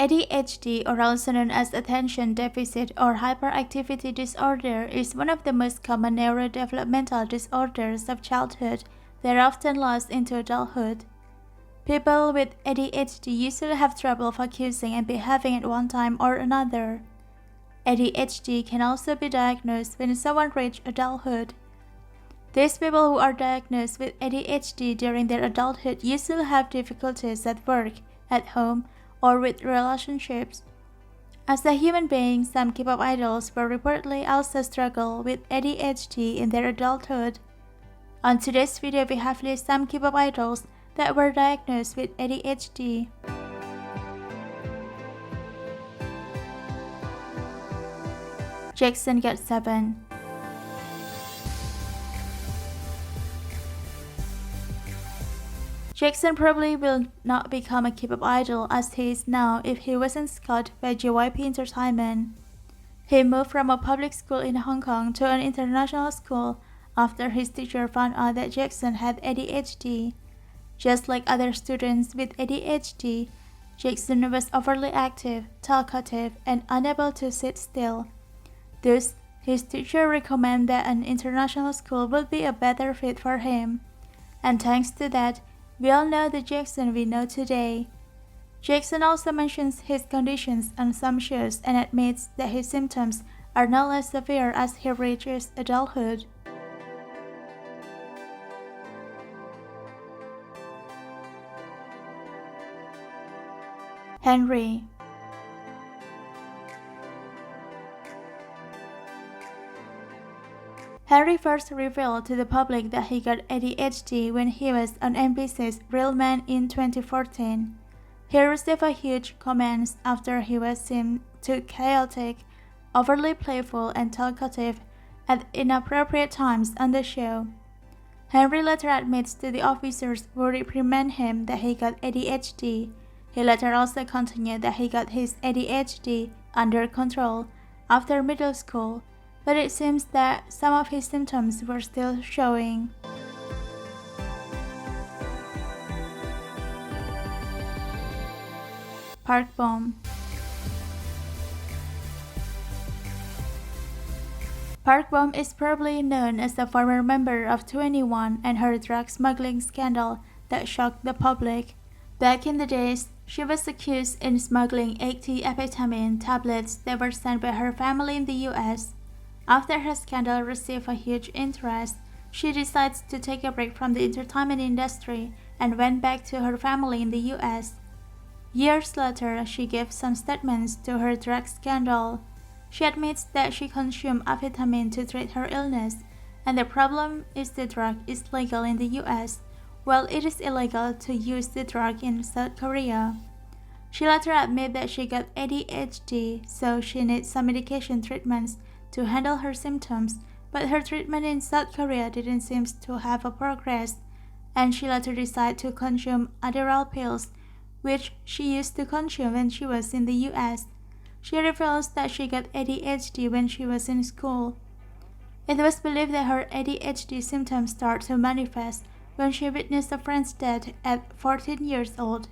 ADHD, or also known as attention deficit or hyperactivity disorder, is one of the most common neurodevelopmental disorders of childhood that often lasts into adulthood. People with ADHD usually have trouble focusing and behaving at one time or another. ADHD can also be diagnosed when someone reaches adulthood. These people who are diagnosed with ADHD during their adulthood usually have difficulties at work, at home, or with relationships. As a human being, some K-pop idols will reportedly also struggle with ADHD in their adulthood. On today's video, we have listed some K-pop idols that were diagnosed with ADHD. Jackson got 7. Jackson probably will not become a K-pop idol as he is now if he wasn't scouted by JYP Entertainment. He moved from a public school in Hong Kong to an international school after his teacher found out that Jackson had ADHD. Just like other students with ADHD, Jackson was overly active, talkative, and unable to sit still. Thus, his teacher recommended that an international school would be a better fit for him. And thanks to that, we all know the Jackson we know today. Jackson also mentions his conditions on some shows and admits that his symptoms are no less severe as he reaches adulthood. Henry. Henry first revealed to the public that he got ADHD when he was on MBC's Real Man in 2014. He received a huge comments after he was seen too chaotic, overly playful, and talkative at inappropriate times on the show. Henry later admits to the officers who reprimand him that he got ADHD. He later also continued that he got his ADHD under control after middle school, but it seems that some of his symptoms were still showing. Park Bom. Park Bom is probably known as a former member of 2NE1 and her drug smuggling scandal that shocked the public. Back in the days, she was accused in smuggling 80 amphetamine tablets that were sent by her family in the US. After her scandal received a huge interest, she decides to take a break from the entertainment industry and went back to her family in the US. Years later, she gave some statements to her drug scandal. She admits that she consumed amphetamine to treat her illness, and the problem is the drug is legal in the US, while it is illegal to use the drug in South Korea. She later admitted that she got ADHD, so she needs some medication treatments to handle her symptoms, but her treatment in South Korea didn't seem to have progressed, and she later decided to consume Adderall pills, which she used to consume when she was in the US. She reveals that she got ADHD when she was in school. It was believed that her ADHD symptoms started to manifest when she witnessed a friend's death at 14 years old.